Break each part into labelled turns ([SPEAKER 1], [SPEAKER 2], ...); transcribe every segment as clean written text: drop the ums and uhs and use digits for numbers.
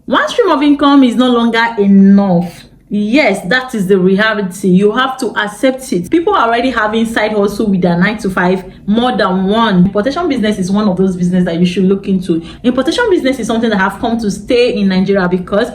[SPEAKER 1] One stream of income is no longer enough. Yes, that is the reality. You have to accept it. People are already having side hustle with their 9 to 5, more than one. Importation business is one of those business that you should look into. Importation business is something that have come to stay in Nigeria, because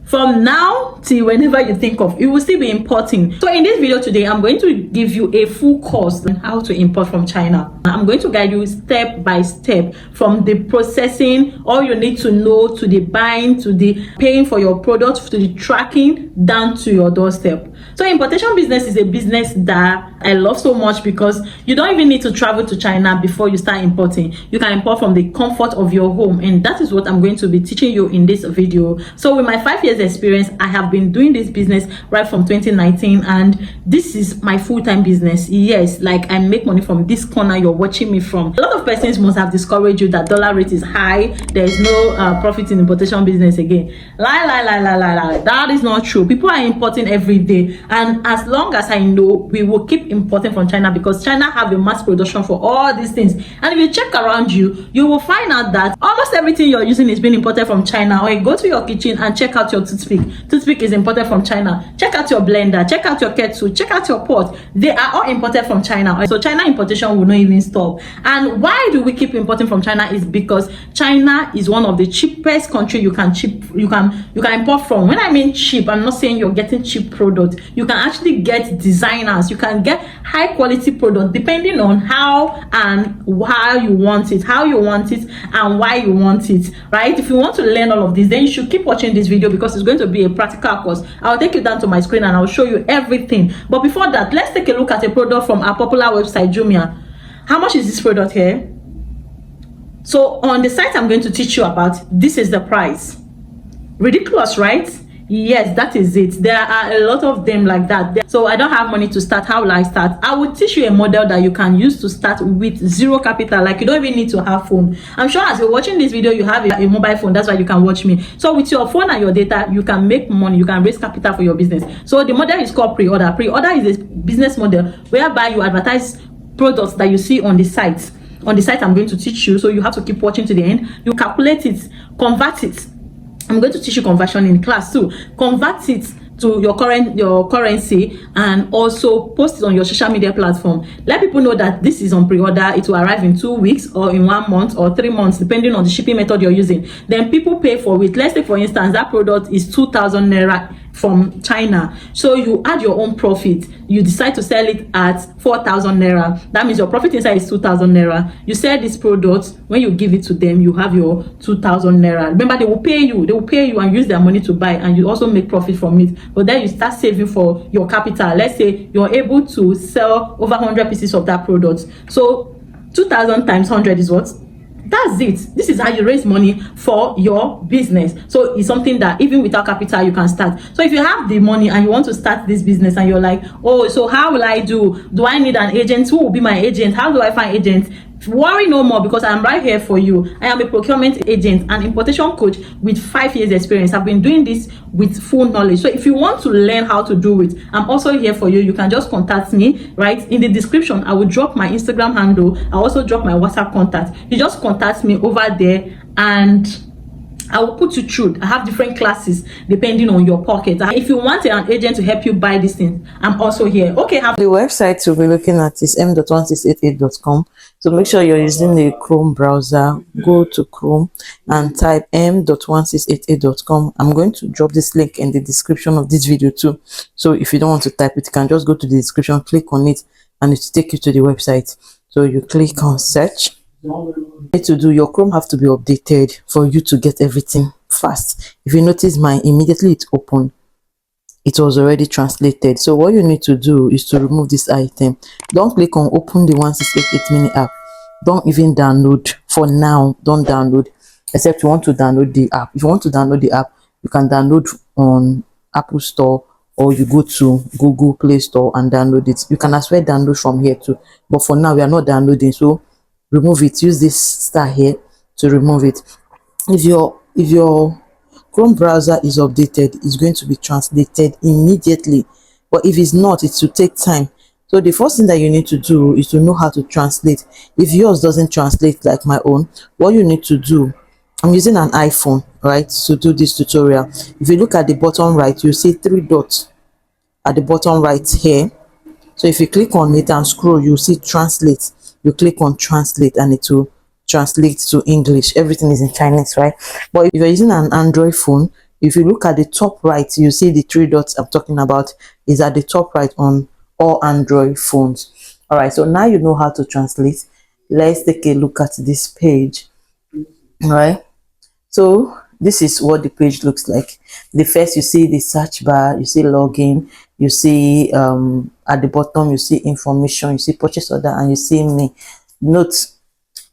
[SPEAKER 1] from now till whenever you think of, it will still be importing. So in this video today, I'm going to give you a full course on how to import from China. I'm going to guide you step by step, from the processing, all you need to know, to the buying, to the paying for your product, to the tracking, down to your doorstep. So importation business is a business that I love so much, because you don't even need to travel to China before you start importing. You can import from the comfort of your home, and that is what I'm going to be teaching you in this video. So with my 5 years experience, I have been doing this business right from 2019, and this is my full-time business. Yes, like I make money from this corner you're watching me from. A lot of persons must have discouraged you that dollar rate is high, there is no profit in importation business again. Lie. That is not true. People are importing every day, and as long as I know, we will keep importing from China, because China have a mass production for all these things. And if you check around you, you will find out that almost everything you're using is being imported from China. Or you go to your kitchen and check out your toothpick is imported from China. Check out your blender, check out your kettle, check out your pot. They are all imported from China. So China importation will not even stop. And why do we keep importing from China? Is because China is one of the cheapest country you can import from. When I mean cheap, I'm not saying you're getting cheap product. You can actually get designers, you can get high quality product, depending on how you want it, and why you want it, right? If you want to learn all of this, then you should keep watching this video, because it's going to be a practical course. I'll take you down to my screen and I'll show you everything. But before that, let's take a look at a product from our popular website, Jumia. How much is this product here? So on the site I'm going to teach you about, this is the price. Ridiculous, right? Yes, that is it. There are a lot of them like that. So I don't have money to start. How will I start? I will teach you a model that you can use to start with zero capital. Like, you don't even need to have phone. I'm sure as you're watching this video, you have a mobile phone. That's why you can watch me. So with your phone and your data, you can make money. You can raise capital for your business. So the model is called pre-order. Pre-order is a business model whereby you advertise products that you see on the site. On the site I'm going to teach you, so you have to keep watching to the end. You calculate it, convert it. I'm going to teach you conversion in class too. Convert it to your currency, and also post it on your social media platform. Let people know that this is on pre-order. It will arrive in 2 weeks, or in 1 month, or 3 months, depending on the shipping method you're using. Then people pay for it. Let's say, for instance, that product is 2,000 naira from China. So you add your own profit. You decide to sell it at 4,000 naira. That means your profit inside is 2,000 naira. You sell this product. When you give it to them, you have your 2,000 naira. Remember, they will pay you and use their money to buy, and you also make profit from it. But then you start saving for your capital. Let's say you're able to sell over 100 pieces of that product. So 2,000 times 100 is what? That's it. This is how you raise money for your business. So it's something that even without capital you can start. So if you have the money and you want to start this business, and you're like, oh, so how will I do I need an agent? Who will be my agent? How do I find agents? Worry no more, because I'm right here for you. I am a procurement agent and importation coach with 5 years experience. I've been doing this with full knowledge. So if you want to learn how to do it, I'm also here for you. You can just contact me, right? In the description, I will drop my Instagram handle. I'll also drop my WhatsApp contact. You just contact me over there, and I will put you through. I have different classes depending on your pocket. If you want an agent to help you buy these things, I'm also here. Okay,
[SPEAKER 2] the website you'll be looking at is m.1688.com. So make sure you're using the Chrome browser. Go to Chrome and type m.1688.com. I'm going to drop this link in the description of this video too. So if you don't want to type it, you can just go to the description, click on it, and it will take you to the website. So you click on search. Your Chrome have to be updated for you to get everything fast. If you notice, mine immediately it opened, it was already translated. So what you need to do is to remove this item. Don't click on open the 1688 mini app. Don't even download for now. Don't download, except you want to download the app. If you want to download the app, you can download on Apple Store, or you go to Google Play Store and download it. You can as well download from here too, but for now we are not downloading, so remove it. Use this star here to remove it. If your Chrome browser is updated, it's going to be translated immediately, but if it's not, it will take time. So the first thing that you need to do is to know how to translate. If yours doesn't translate like my own, what you need to do I'm using an iPhone, right, to do this tutorial. If you look at the bottom right, you see three dots at the bottom right here. So if you click on it and scroll, you see translate. You click on translate and it will translate to English. Everything is in Chinese, right? But if you're using an Android phone, if you look at the top right, you see the three dots I'm talking about is at the top right on all Android phones. All right, so now you know how to translate. Let's take a look at this page. All right, so this is what the page looks like. The first, you see the search bar, you see login, you see at the bottom you see information, you see purchase order, and you see me. Note,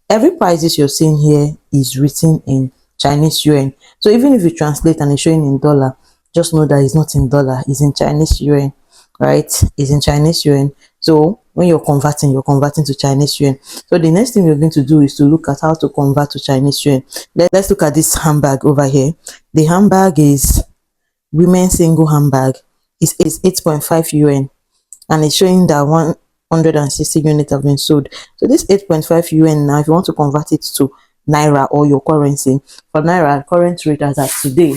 [SPEAKER 2] every prices you're seeing here is written in Chinese yuan. So even if you translate and it's showing in dollar, just know that it's not in dollar, it's in Chinese yuan, right? It's in Chinese yuan. So when you're converting to Chinese yuan. So the next thing we're going to do is to look at how to convert to Chinese yuan. Let's look at this handbag over here. The handbag is women's single handbag. It's 8.5 yuan, and it's showing that 160 units have been sold. So this 8.5 yuan, now if you want to convert it to naira or your currency, for naira current rate as at today,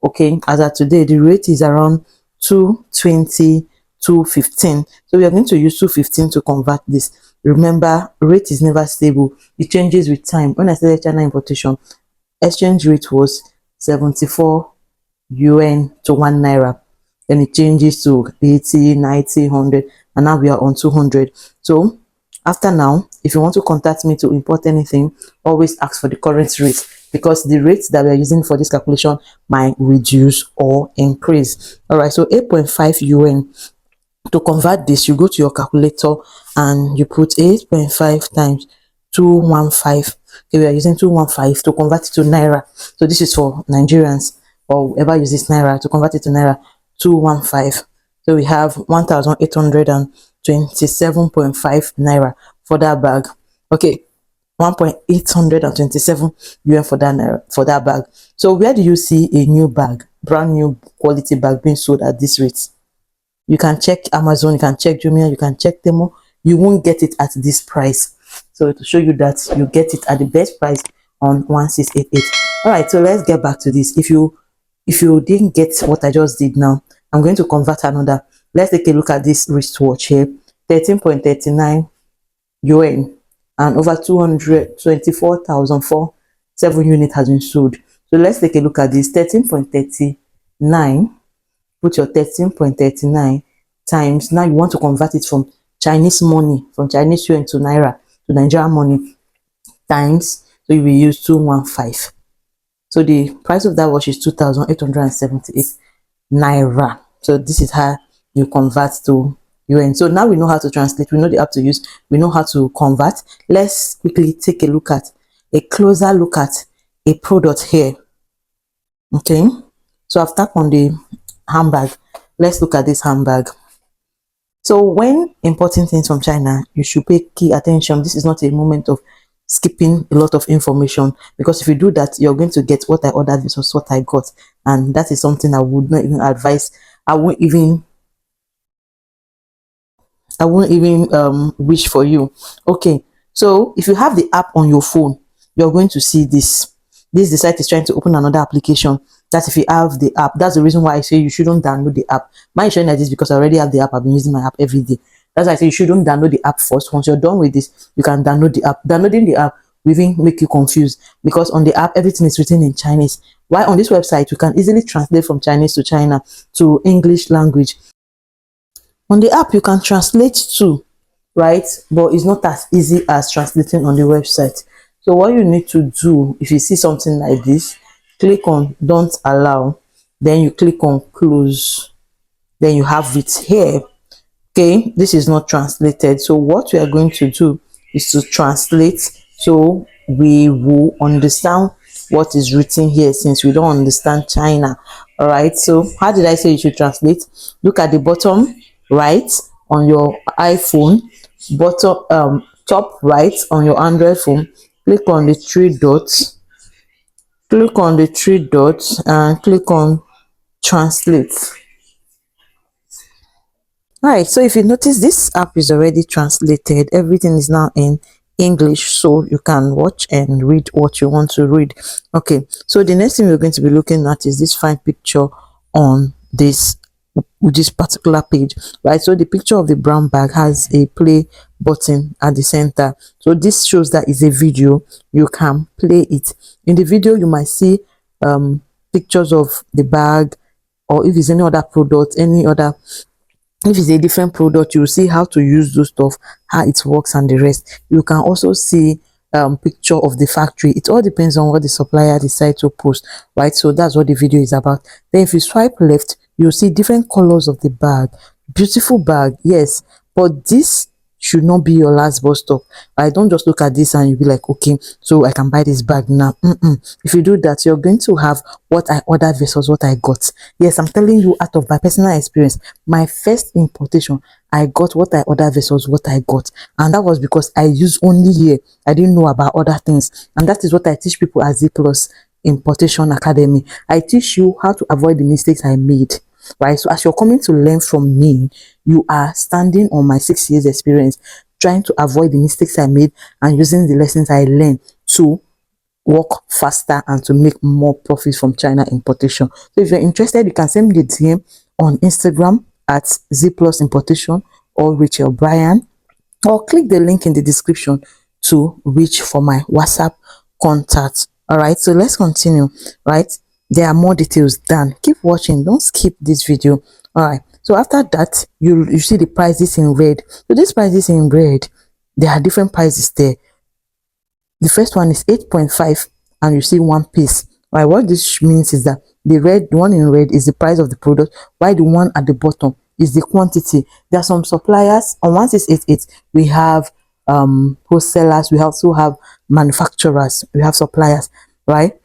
[SPEAKER 2] okay, as at today the rate is around 220, 215. So we are going to use 215 to convert this. Remember, rate is never stable, it changes with time. When I started China importation, exchange rate was 74 yuan to 1 naira, then it changes to 80, 90, 100, and now we are on 200. So after now, if you want to contact me to import anything, always ask for the current rate, because the rates that we are using for this calculation might reduce or increase. All right, so 8.5 yuan. To convert this, you go to your calculator and you put 8.5 times 215. Okay, we are using 215 to convert it to naira. So this is for Nigerians or whoever uses naira. To convert it to naira, 215. So we have 1,827.5 naira for that bag. Okay, 1,827 yuan for that naira, for that bag. So where do you see a new bag, brand new quality bag being sold at this rate? You can check Amazon, you can check Jumia, you can check Temo. You won't get it at this price. So to show you that you get it at the best price on 1688. All right, so let's get back to this. If you didn't get what I just did now, I'm going to convert another. Let's take a look at this wristwatch here. 13.39 yuan, and over 224,047 units has been sold. So let's take a look at this. 13.39, put your 13.39 times, now you want to convert it from Chinese money, from Chinese yuan to naira, to Nigerian money, times, so you will use 215. So the price of that watch is 2,878 naira. So this is how you convert to yuan. So now we know how to translate, we know the app to use, we know how to convert. Let's quickly take a look at a closer look at a product here. Okay, so I've tapped on the handbag. Let's look at this handbag. So when importing things from China, you should pay key attention. This is not a moment of skipping a lot of information, because if you do that, you're going to get what I ordered versus what I got, and that is something I would not even advise. I won't even wish for you. Okay, so if you have the app on your phone, you're going to see this. The site is trying to open another application. That's if you have the app. That's the reason why I say you shouldn't download the app. Mine is showing like this because I already have the app. I've been using my app every day. That's why I say you shouldn't download the app first. Once you're done with this, you can download the app. Downloading the app will even make you confused, because on the app everything is written in Chinese. While on this website you can easily translate from Chinese to China to English language. On the app you can translate too, right? But it's not as easy as translating on the website. So what you need to do, if you see something like this, click on don't allow, then you click on close, then you have it here. Okay, this is not translated, so what we are going to do is to translate, so we will understand what is written here, since we don't understand China. All right, so how did I say you should translate? Look at the bottom right on your iPhone, bottom top right on your Android phone, click on the three dots, and click on translate. All right, so if you notice, this app is already translated. Everything is now in English, so you can watch and read what you want to read. Okay, so the next thing we're going to be looking at is this fine picture on this particular page, right? So the picture of the brown bag has a play button at the center, so this shows that it's a video. You can play it. In the video you might see pictures of the bag, or if it's any other product, any other, if it's a different product, you see how to use those stuff, how it works and the rest. You can also see picture of the factory. It all depends on what the supplier decide to post, right? So that's what the video is about. Then if you swipe left, you'll see different colors of the bag. Beautiful bag, yes, but this should not be your last bus stop. I don't just look at this and you'll be like, okay, so I can buy this bag now. If you do that, you're going to have what I ordered versus what I got. Yes, I'm telling you out of my personal experience. My first importation, I got what I ordered versus what I got, and that was because I used only here. I didn't know about other things, and that is what I teach people at Zeeplus Importation Academy. I teach you how to avoid the mistakes I made, right? So as you're coming to learn from me, you are standing on my 6 years experience, trying to avoid the mistakes I made and using the lessons I learned to work faster and to make more profits from China importation. So if you're interested, you can send me the DM on Instagram at Zeeplus Importation or Rachel Bryan, or click the link in the description to reach for my WhatsApp contact. All right, so let's continue. Right, there are more details done. Keep watching, don't skip this video. All right, so after that, you see the prices in red. So these prices in red, there are different prices there. The first one is 8.5 and you see one piece. Right, what this means is that the one in red is the price of the product, while the one at the bottom is the quantity. There are some suppliers on 1688. We have wholesalers, we also have manufacturers, we have suppliers, right?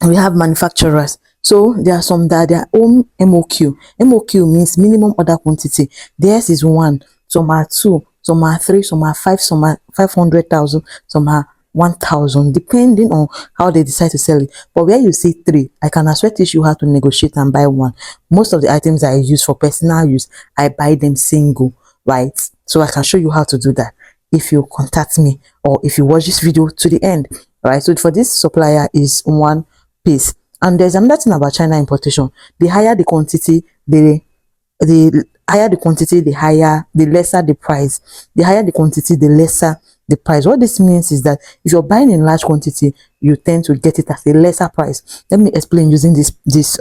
[SPEAKER 2] We have manufacturers. So there are some that their own MOQ. MOQ means minimum order quantity. Theirs is 1, some are 2, some are 3, some are 5, some are 500,000, some are 1,000, depending on how they decide to sell it. But where you see 3, I can as well teach you how to negotiate and buy 1. Most of the items I use for personal use, I buy them single, right? So I can show you how to do that if you contact me or if you watch this video to the end, right? So for this supplier is 1 piece. And there's another thing about China importation. The higher the quantity, the higher the quantity, the lesser the price. The higher the quantity, the lesser the price. What this means is that if you're buying in large quantity, you tend to get it at a lesser price. Let me explain using this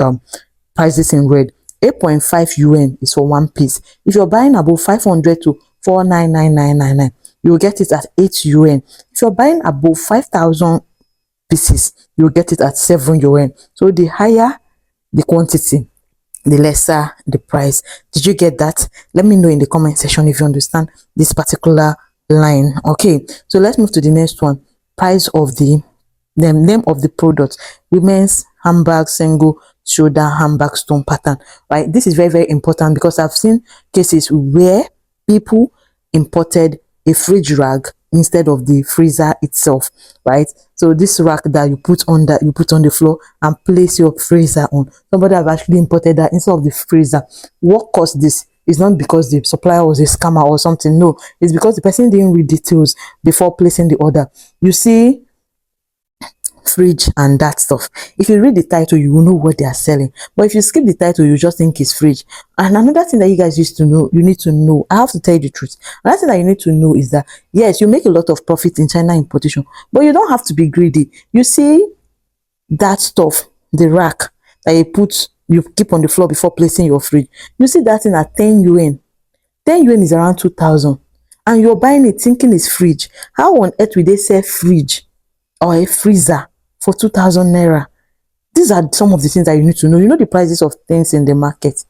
[SPEAKER 2] prices in red. 8.5 yuan is for 1 piece. If you're buying above 500 to 499,999, you'll get it at 8 yuan. If you're buying above 5,000 pieces, you'll get it at 7 yuan. So the higher the quantity, the lesser the price. Did you get that? Let me know in the comment section if you understand this particular line. Okay, so let's move to the next one. Price of the name of the product: women's handbag, single shoulder handbag, stone pattern. Right, this is very, very important because I've seen cases where people imported a fridge rack instead of the freezer itself, right? So this rack that you put on the floor and place your freezer on, somebody have actually imported that instead of the freezer. What caused this? It's not because the supplier was a scammer or something. No, it's because the person didn't read details before placing the order. You see fridge and that stuff, if you read the title, you will know what they are selling. But if you skip the title, you just think it's fridge. And another thing that you guys used to know, you need to know, I have to tell you the truth, another thing that you need to know is that yes, you make a lot of profit in China importation, but you don't have to be greedy. You see that stuff, the rack that you keep on the floor before placing your fridge, you see that thing at 10 yuan. 10 yuan is around 2,000, and you're buying it thinking it's fridge. How on earth will they sell fridge or a freezer for 2,000 naira? These are some of the things that you need to know. You know the prices of things in the market.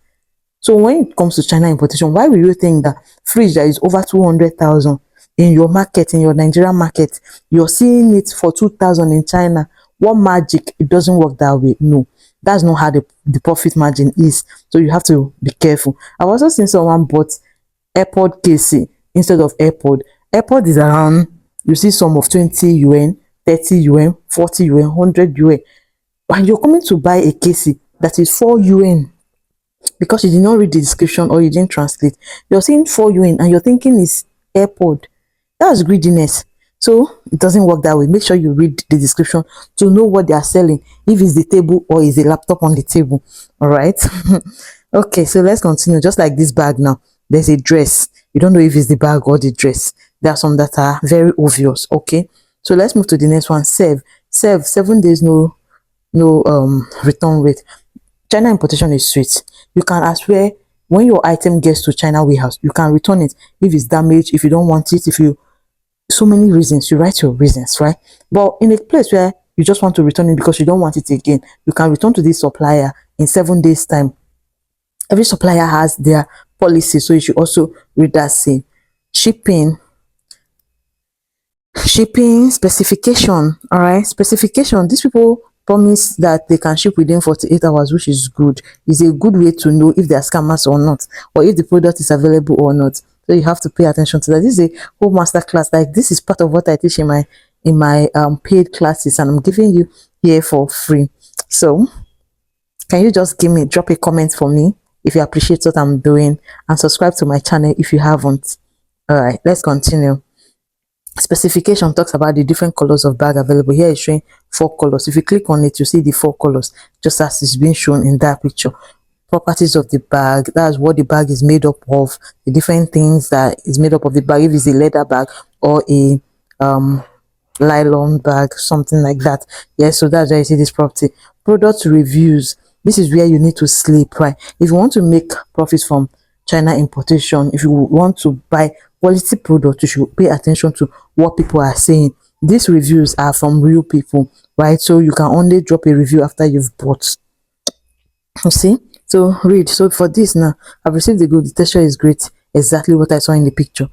[SPEAKER 2] So when it comes to China importation, why will you think that fridge that is over 200,000 in your market, in your Nigerian market, you're seeing it for 2,000 in China? What magic? It doesn't work that way. No, that's not how the profit margin is. So you have to be careful. I've also seen someone bought AirPod case instead of AirPod. AirPod is around, you see some of 20 yuan, 30 yuan, 40 yuan, 100 yuan. And you're coming to buy a case that is 4 yuan because you did not read the description or you didn't translate. You're seeing 4 yuan and you're thinking it's AirPod. That's greediness. So it doesn't work that way. Make sure you read the description to know what they are selling, if it's the table or is a laptop on the table. All right. Okay, so let's continue. Just like this bag now, there's a dress. You don't know if it's the bag or the dress. There are some that are very obvious. Okay, so let's move to the next one. Serve 7 days, no return rate. China importation is sweet. You can as well, when your item gets to China warehouse, you can return it if it's damaged, if you don't want it, if you, so many reasons, you write your reasons, right? But in a place where you just want to return it because you don't want it again, you can return to this supplier in 7 days time. Every supplier has their policy, so you should also read that same. Shipping specification. All right, specification. These people promise that they can ship within 48 hours, which is good. It's a good way to know if they are scammers or not, or if the product is available or not. So you have to pay attention to that. This is a whole master class. Like, this is part of what I teach in my paid classes, and I'm giving you here for free. So can you just drop a comment for me if you appreciate what I'm doing, and subscribe to my channel if you haven't. All right, let's continue. Specification talks about the different colors of bag available. Here is showing 4 colors. If you click on it, you see the 4 colors just as it's being shown in that picture. Properties of the bag, that's what the bag is made up of, the different things that is made up of the bag, if it's a leather bag or a nylon bag, something like that. Yes, so that's why you see this property. Product reviews, this is where you need to sleep, right? If you want to make profits from China importation, if you want to buy quality products, you should pay attention to what people are saying. These reviews are from real people, right? So you can only drop a review after you've bought. You see, so read. So for this now, I've received the good, the texture is great, exactly what I saw in the picture.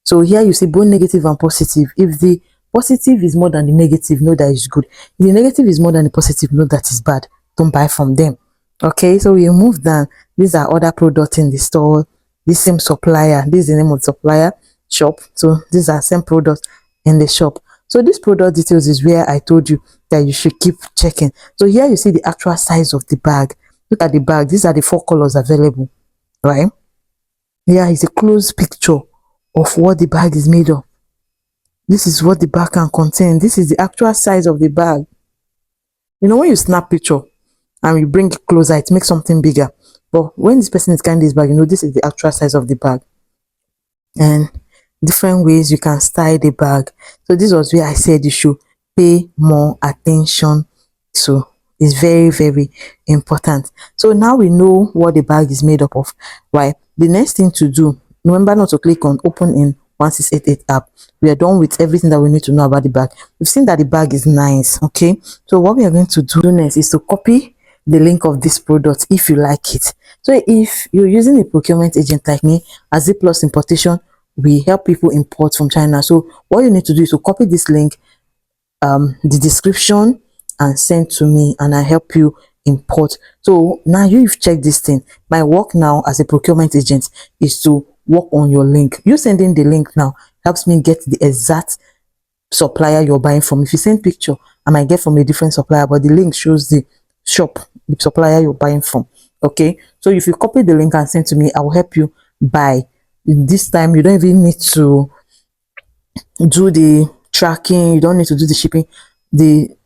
[SPEAKER 2] So here you see both negative and positive. If the positive is more than the negative, know that it's good. If the negative is more than the positive, know that it's bad. Don't buy from them. Okay, so we move down. These are other products in the store. This same supplier, this is the name of the supplier shop. So these are same products in the shop. So this product details is where I told you that you should keep checking. So here you see the actual size of the bag. Look at the bag. These are the 4 colors available, right? Here is a close picture of what the bag is made of. This is what the bag can contain. This is the actual size of the bag. You know, when you snap picture and you bring it closer, it makes something bigger. But when this person is carrying this bag, you know, this is the actual size of the bag. And different ways you can style the bag. So this was where I said you should pay more attention to. It's very, very important. So now we know what the bag is made up of, right? The next thing to do, remember not to click on open in 1688 app. We are done with everything that we need to know about the bag. We've seen that the bag is nice. Okay, so what we are going to do next is to copy the link of this product if you like it. So if you're using a procurement agent like me, as Zeeplus Importation, we help people import from China. So what you need to do is to copy this link, the description, and send to me, and I help you import. So now you've checked this thing. My work now as a procurement agent is to work on your link. You sending the link now helps me get the exact supplier you're buying from. If you send picture, I might get from a different supplier, but the link shows the shop, the supplier you're buying from. Okay, so if you copy the link and send to me, I will help you buy. This time you don't even need to do the tracking, you don't need to do the shipping. The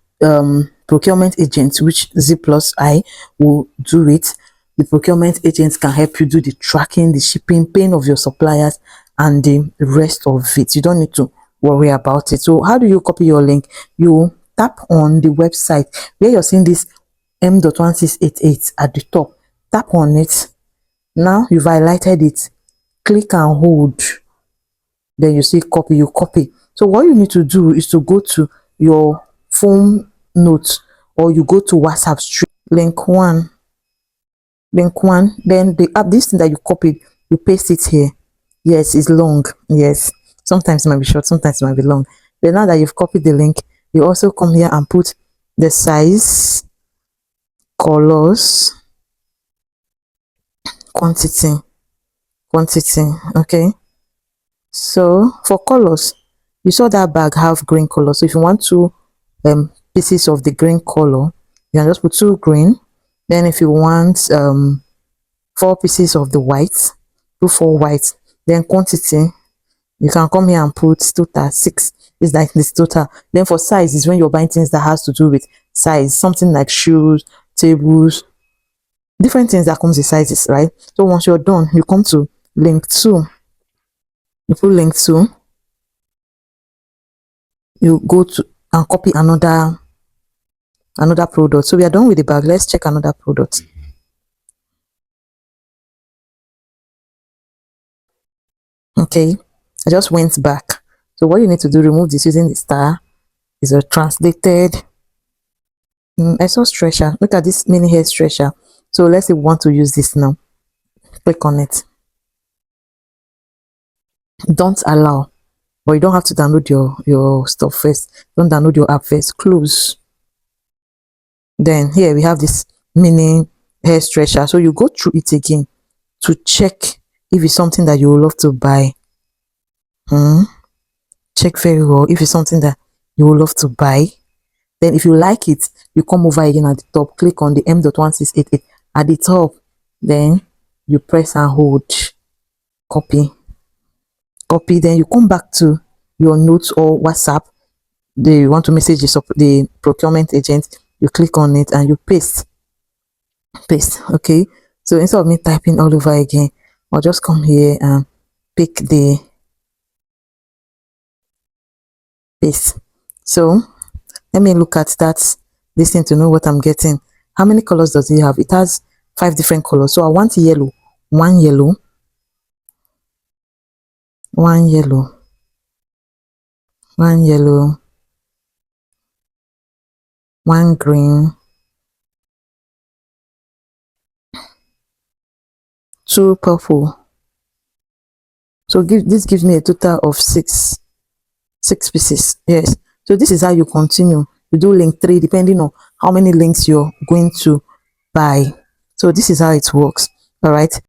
[SPEAKER 2] procurement agent, which Zeeplus I will do it. The procurement agents can help you do the tracking, the shipping, paying of your suppliers, and the rest of it. You don't need to worry about it. So how do you copy your link? You tap on the website where you're seeing this M.1688 at the top. Tap on it. Now you've highlighted it. Click and hold. Then you see copy, you copy. So what you need to do is to go to your phone notes, or you go to WhatsApp stream, link one, then the app, this thing that you copied, you paste it here. Yes, it's long. Yes, sometimes it might be short, sometimes it might be long. Then now that you've copied the link, you also come here and put the size, colors, quantity. Okay, so for colors, you saw that bag have green color. So if you want 2 pieces of the green color, you can just put 2 green. Then if you want 4 pieces of the white, do 4 white. Then quantity, you can come here and put 6. is like this total. Then for size is when you're buying things that has to do with size, something like shoes, tables, different things that comes with sizes, right? So once you're done, you come to link 2. You put link 2, you go to and copy another product. So we are done with the bag. Let's check another product. Okay, I just went back. So what you need to do, remove this using the star. Is a translated. I saw stretcher. Look at this mini hair stretcher. So let's say we want to use this now. Click on it. Don't allow, but you don't have to download your stuff first. Don't download your app first. Close. Then here we have this mini hair stretcher. So you go through it again to check if it's something that you would love to buy. Check very well if it's something that you would love to buy. Then if you like it, you come over again at the top, click on the M.1688 at the top. Then you press and hold. Copy. Then you come back to your notes or WhatsApp. You want to message the procurement agent, you click on it and you paste. Okay, so instead of me typing all over again, I'll just come here and pick the paste. So let me look at that thing to know what I'm getting. How many colors does it have? It has 5 different colors. So I want yellow, one yellow, one yellow, one yellow, one green, 2 purple. So this gives me a total of 6 pieces. Yes. So this is how you continue. You do link 3 depending on how many links you're going to buy. So this is how it works. All right.